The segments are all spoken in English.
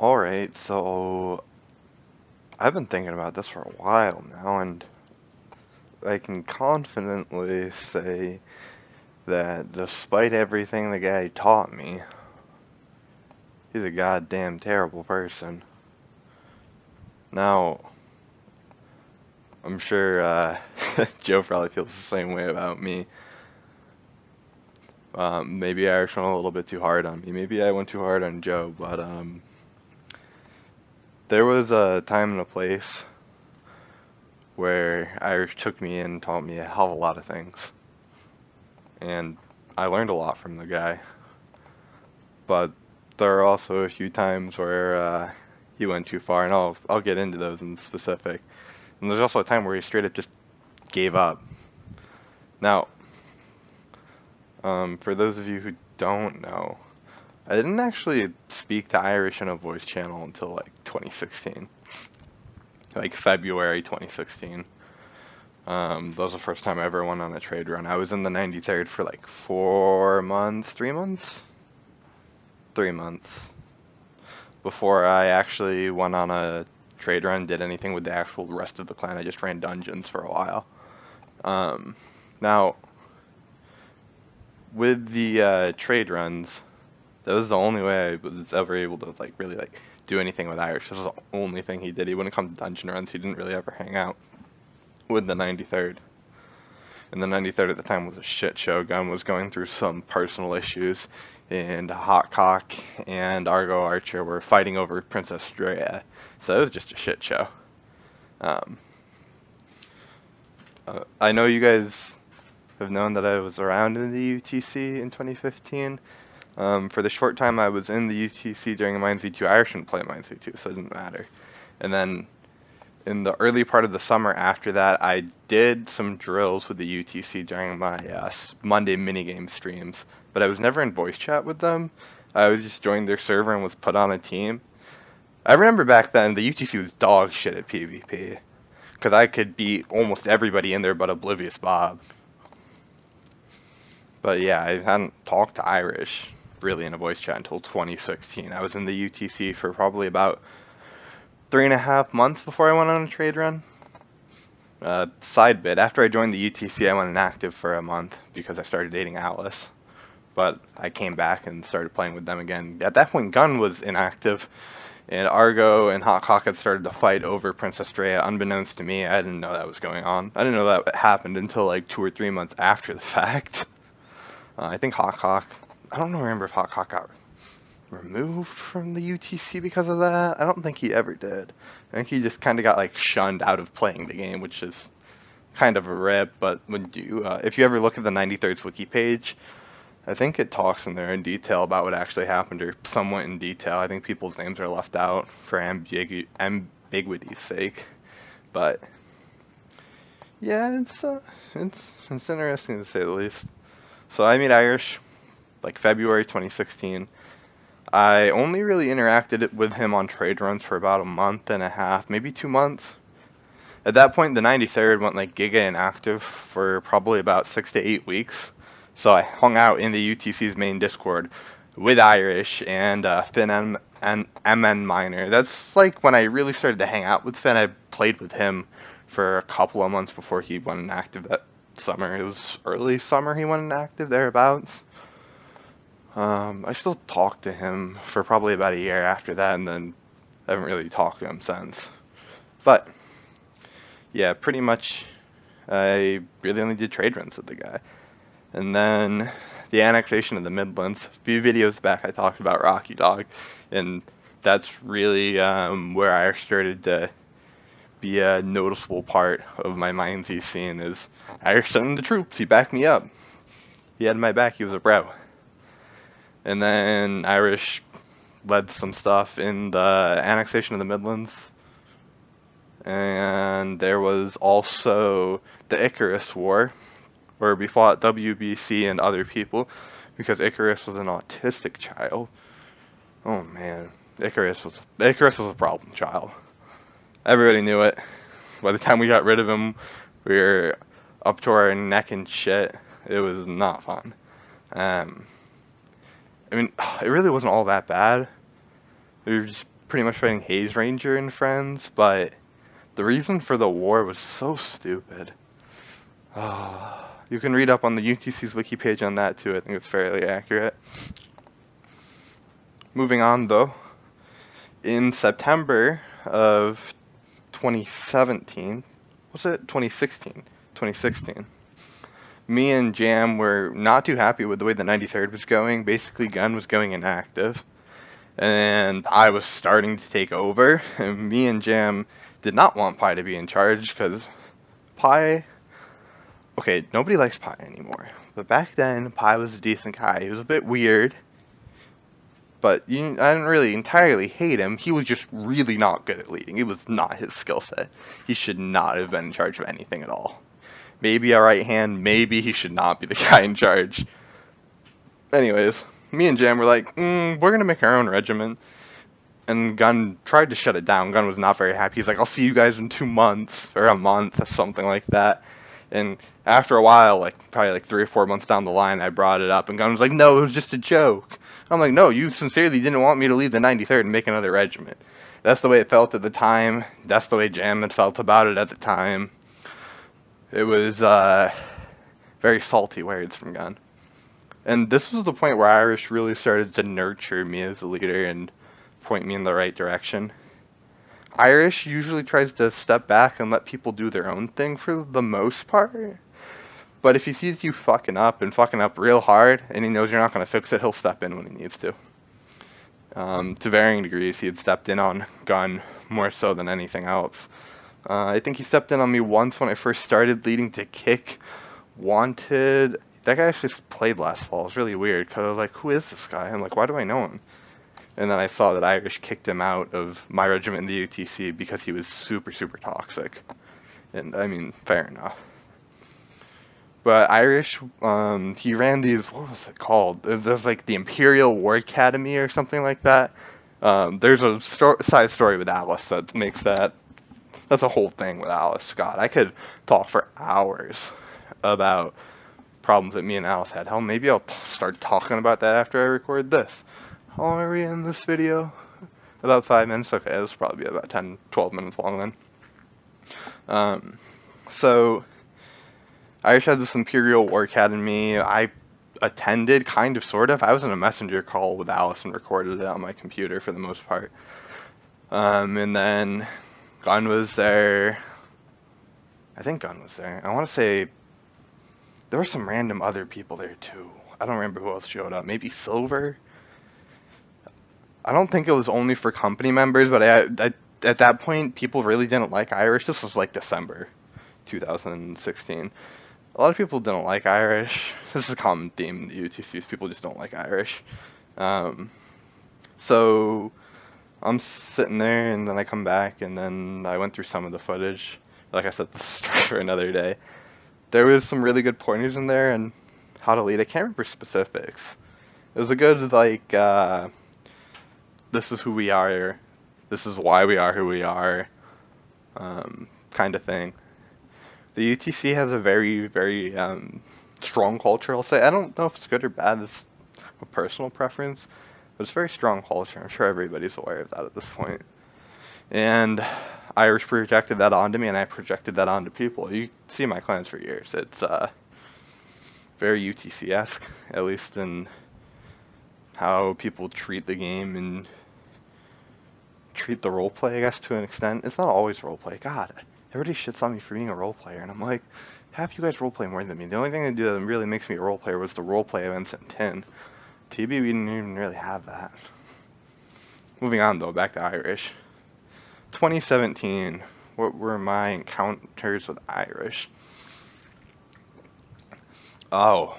Alright, so I've been thinking about this for a while now, and I can confidently say that despite everything the guy taught me, he's a goddamn terrible person. Now, I'm sure Joe probably feels the same way about me. Maybe I went a little bit too hard on me. Maybe I went too hard on Joe, but there was a time and a place where Irish took me in and taught me a hell of a lot of things. And I learned a lot from the guy. But there are also a few times where he went too far, and I'll get into those in specific. And there's also a time where he straight up just gave up. Now, for those of you who don't know, I didn't actually speak to Irish in a voice channel until like 2016, like February 2016. That was the first time I ever went on a trade run. I was in the 93rd for like 4 months, 3 months? 3 months. Before I actually went on a trade run, did anything with the actual rest of the clan. I just ran dungeons for a while. Now, with the trade runs, that was the only way I was ever able to like really like do anything with Irish. This was the only thing he did. He wouldn't come to dungeon runs. He didn't really ever hang out with the 93rd. And the 93rd at the time was a shit show. Gunn was going through some personal issues, and Hotcock and Argo Archer were fighting over Princess Drea. So it was just a shit show. I know you guys have known that I was around in the UTC in 2015. For the short time I was in the UTC during Mines V2, I actually didn't play Mines V2, so it didn't matter. And then in the early part of the summer after that, I did some drills with the UTC during my Monday minigame streams, but I was never in voice chat with them. I was just joined their server and was put on a team. I remember back then the UTC was dog shit at PvP, because I could beat almost everybody in there but Oblivious Bob. But yeah, I hadn't talked to Irish really in a voice chat until 2016. I was in the UTC for probably about 3.5 months before I went on a trade run. Side bit, after I joined the UTC, I went inactive for a month because I started dating Alice. But I came back and started playing with them again. At that point, Gunn was inactive, and Argo and Hotcock had started to fight over Princess Drea. Unbeknownst to me, I didn't know that was going on. I didn't know that happened until like 2 or 3 months after the fact. I think Hotcock, I don't remember if Hotcock got removed from the UTC because of that. I don't think he ever did. I think he just kind of got like shunned out of playing the game, which is kind of a rip. But when you, if you ever look at the 93rd's wiki page, I think it talks in there in detail about what actually happened, or somewhat in detail. I think people's names are left out for ambiguity's sake. But yeah, it's interesting to say the least. So I meet Irish like February 2016. I only really interacted with him on trade runs for about a month and a half, maybe 2 months. At that point, the 93rd went like giga inactive for probably about 6 to 8 weeks. So I hung out in the UTC's main Discord with Irish and Finn and MN Minor. That's like when I really started to hang out with Finn. I played with him for a couple of months before he went inactive that summer. It was early summer he went inactive, thereabouts. I still talked to him for probably about a year after that, and then I haven't really talked to him since. But yeah, pretty much I really only did trade runs with the guy. And then the annexation of the Midlands. A few videos back I talked about Rocky Dog, and that's really where I started to be a noticeable part of my Mines Z scene. Is Irish sending the troops, he backed me up. He had my back, he was a bro. And then Irish led some stuff in the annexation of the Midlands. And there was also the Icarus War, where we fought WBC and other people because Icarus was an autistic child. Oh man, Icarus was a problem child. Everybody knew it. By the time we got rid of him, we were up to our neck in shit. It was not fun. I mean, it really wasn't all that bad. We were just pretty much fighting Haze Ranger and friends, but the reason for the war was so stupid. You can read up on the UTC's wiki page on that too. I think it's fairly accurate. Moving on though, in September of 2017, was it 2016? 2016. Me and Jam were not too happy with the way the 93rd was going. Basically, Gun was going inactive, and I was starting to take over. And me and Jam did not want Pi to be in charge because Pi. Okay, nobody likes Pi anymore. But back then, Pi was a decent guy. He was a bit weird, but I didn't really entirely hate him. He was just really not good at leading. It was not his skill set. He should not have been in charge of anything at all. Maybe a right hand, maybe he should not be the guy in charge. Anyways, me and Jam were like, we're going to make our own regiment. And Gun tried to shut it down. Gun was not very happy. He's like, I'll see you guys in 2 months, or a month, or something like that. And after a while, like probably like 3 or 4 months down the line, I brought it up, and Gun was like, no, it was just a joke. I'm like, no, you sincerely didn't want me to leave the 93rd and make another regiment. That's the way it felt at the time. That's the way Jam had felt about it at the time. It was very salty words from Gun. And this was the point where Irish really started to nurture me as a leader and point me in the right direction. Irish usually tries to step back and let people do their own thing for the most part. But if he sees you fucking up real hard, and he knows you're not going to fix it, he'll step in when he needs to. To varying degrees, he had stepped in on Gun more so than anything else. I think he stepped in on me once when I first started leading to Kick Wanted. That guy actually played last fall. It was really weird, because I was like, who is this guy? I'm like, why do I know him? And then I saw that Irish kicked him out of my regiment in the UTC because he was super, super toxic. And, I mean, fair enough. But Irish, he ran these, what was it called? There's like the Imperial War Academy or something like that. There's a side story with Alice that makes that, that's a whole thing with Alice. God, I could talk for hours about problems that me and Alice had. Hell, maybe I'll start talking about that after I record this. How long are we in this video? About 5 minutes? Okay, this will probably be about 10, 12 minutes long then. So, Irish had this Imperial War Academy. I attended, kind of, sort of. I was in a messenger call with Alice and recorded it on my computer for the most part. And then Gun was there. I think Gun was there. I want to say there were some random other people there too. I don't remember who else showed up. Maybe Silver? I don't think it was only for company members, but at that point, people really didn't like Irish. This was like December 2016. A lot of people didn't like Irish. This is a common theme in the UTCs. People just don't like Irish. So I'm sitting there, and then I come back, and then I went through some of the footage. Like I said, this is a story for another day. There was some really good pointers in there, and how to lead. I can't remember specifics. It was a good, like, this is who we are, this is why we are who we are, kind of thing. The UTC has a very, very strong culture, I'll say. I don't know if it's good or bad, it's a personal preference, but it's a very strong culture. I'm sure everybody's aware of that at this point. And Irish projected that onto me, and I projected that onto people. You see my clans for years. It's very UTC-esque, at least in how people treat the game and treat the roleplay, I guess, to an extent. It's not always roleplay. God, everybody shits on me for being a role player, and I'm like, half you guys roleplay more than me. The only thing that really makes me a role player was the roleplay events in 10. TB, we didn't even really have that. Moving on, though, back to Irish. 2017, what were my encounters with Irish? Oh.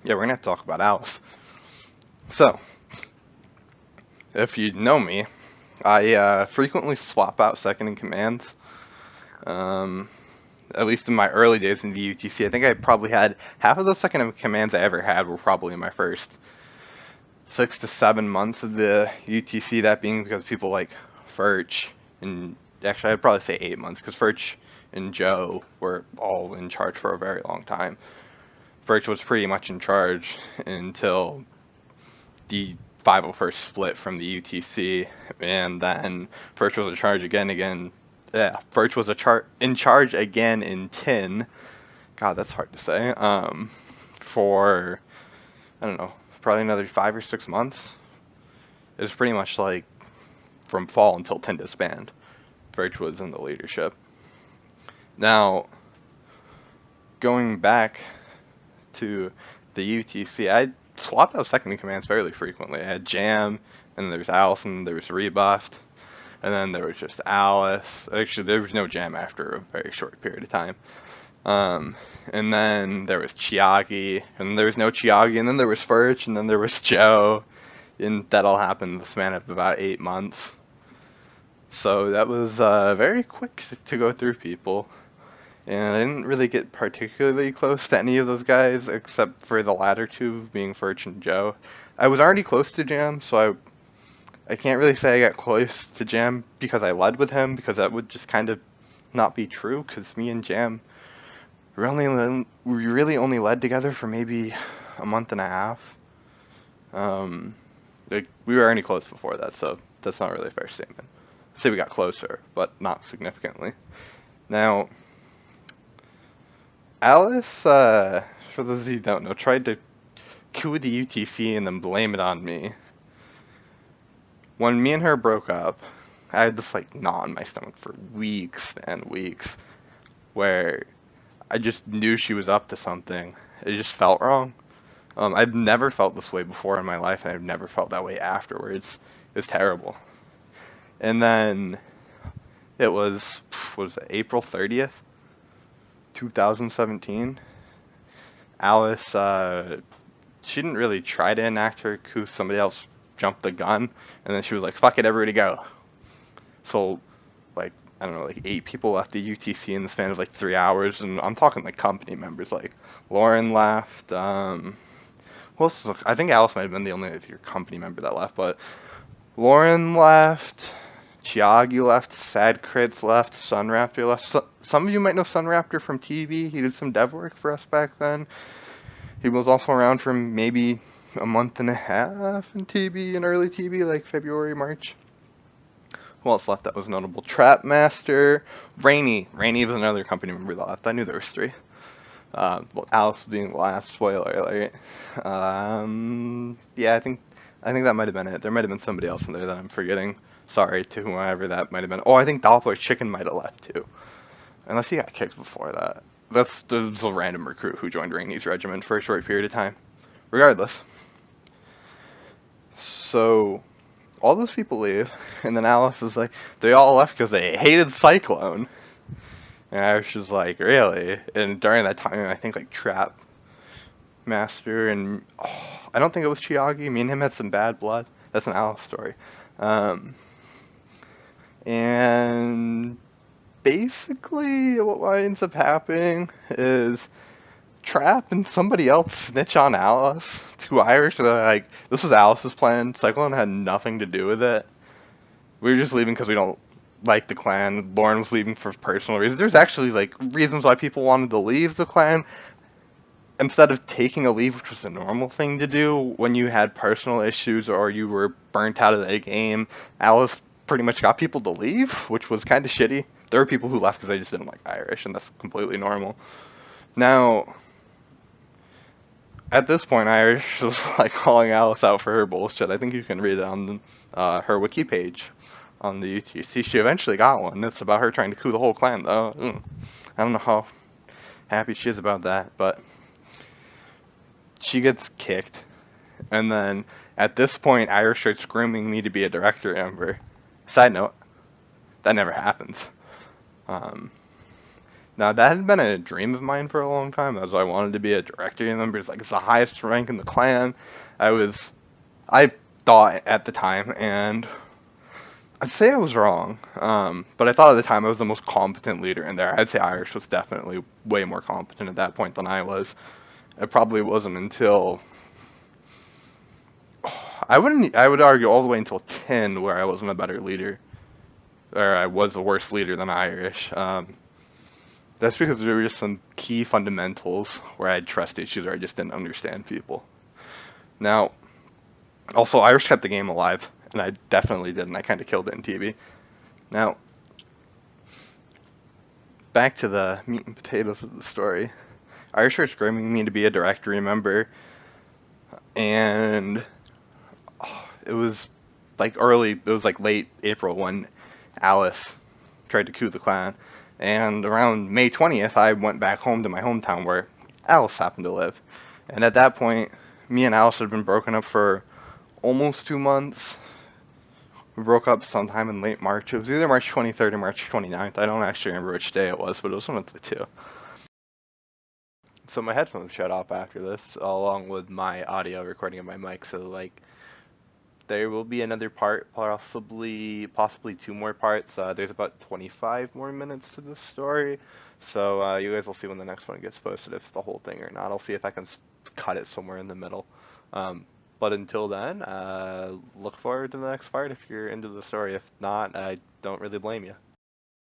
Yeah, we're going to have to talk about Alice. So, if you know me, I frequently swap out second in commands. At least in my early days in the UTC, I think I probably had half of the second in commands I ever had were probably in my first 6 to 7 months of the UTC. That being because people like Furch, and actually I'd probably say 8 months, because Furch and Joe were all in charge for a very long time. Furch was pretty much in charge until the 501st split from the UTC, and then Furch was in charge again. Yeah, Furch was in charge again in tin. God, that's hard to say. For I don't know, probably another 5 or 6 months. It was pretty much like from fall until tin disbanded. Furch was in the leadership. Now, going back to the UTC, I swapped out second in commands fairly frequently. I had Jam, and there was Allison, there was Rebuffed, and then there was just Alice. Actually, there was no Jam after a very short period of time. And then there was Chiagi, and there was no Chiagi, and then there was Furch, and then there was Joe, and that all happened in the span of about 8 months. So that was very quick to go through people. And I didn't really get particularly close to any of those guys, except for the latter two, being Furch and Joe. I was already close to Jam, so I can't really say I got close to Jam because I led with him, because that would just kind of not be true, because me and Jam, we really only led together for maybe a month and a half. We were already close before that, so that's not really a fair statement. I'd say we got closer, but not significantly. Now, Alice, for those of you who don't know, tried to coup the UTC and then blame it on me. When me and her broke up, I had this like knot in my stomach for weeks and weeks, where I just knew she was up to something. It just felt wrong. I've never felt this way before in my life, and I've never felt that way afterwards. It was terrible. And then it was April 30th, 2017. Alice, she didn't really try to enact her coup. Somebody else jumped the gun, and then she was like, fuck it, everybody go. So, like, I don't know, like 8 people left the UTC in the span of like 3 hours, and I'm talking like company members, like Lauren left, who else was, I think Alice might have been the only company member that left, but Lauren left, Chiagi left, Sad Crits left, Sunraptor left. Some of you might know Sunraptor from TV. He did some dev work for us back then. He was also around for maybe a month and a half in TB, in early TB, like February, March. Who else left that was notable? Trapmaster, Rainy. Rainy was another company member that left. I knew there was 3. Well, Alice being the last, spoiler alert. Yeah, I think that might have been it. There might have been somebody else in there that I'm forgetting. Sorry to whoever that might have been. Oh, I think Doppler Chicken might have left too. Unless he got kicked before that. That's a random recruit who joined Rainey's regiment for a short period of time. Regardless. So, all those people leave, and then Alice is like, they all left because they hated Cyclone. And I was just like, really? And during that time, I think like Trap Master and I don't think it was Chiagi. Me and him had some bad blood. That's an Alice story. And basically, what ends up happening is Trap and somebody else snitch on Alice. 2 Irish. They're like, this was Alice's plan. Cyclone had nothing to do with it. We were just leaving because we don't like the clan. Lauren was leaving for personal reasons. There's actually like reasons why people wanted to leave the clan. Instead of taking a leave, which was a normal thing to do when you had personal issues or you were burnt out of the game, Alice pretty much got people to leave, which was kind of shitty. There were people who left because they just didn't like Irish, and that's completely normal. Now, at this point, Irish was like calling Alice out for her bullshit. I think you can read it on her wiki page on the UTC. She eventually got one. It's about her trying to coup the whole clan, though. I don't know how happy she is about that, but she gets kicked. And then at this point, Irish starts grooming me to be a director member. Side note, that never happens. Now, that had been a dream of mine for a long time, as I wanted to be a director member. It's like, it's the highest rank in the clan. I thought at the time, and I'd say I was wrong, but I thought at the time I was the most competent leader in there. I'd say Irish was definitely way more competent at that point than I was. It probably wasn't until I would argue all the way until 10 where I wasn't a better leader, or I was a worse leader than Irish. That's because there were just some key fundamentals where I had trust issues or I just didn't understand people. Now, Also, Irish kept the game alive, and I definitely didn't. I kind of killed it in TV. Now, back to the meat and potatoes of the story. Irish was grooming me to be a directory member, and it was it was like late April when Alice tried to coup the clan. And around May 20th, I went back home to my hometown where Alice happened to live. And at that point, me and Alice had been broken up for almost 2 months. We broke up sometime in late March. It was either March 23rd or March 29th. I don't actually remember which day it was, but it was one of the two. So my headphones shut off after this, along with my audio recording of my mic. So like, there will be another part, possibly two more parts. There's about 25 more minutes to this story, so you guys will see when the next one gets posted if it's the whole thing or not. I'll see if I can cut it somewhere in the middle. But until then, look forward to the next part if you're into the story. If not, I don't really blame you.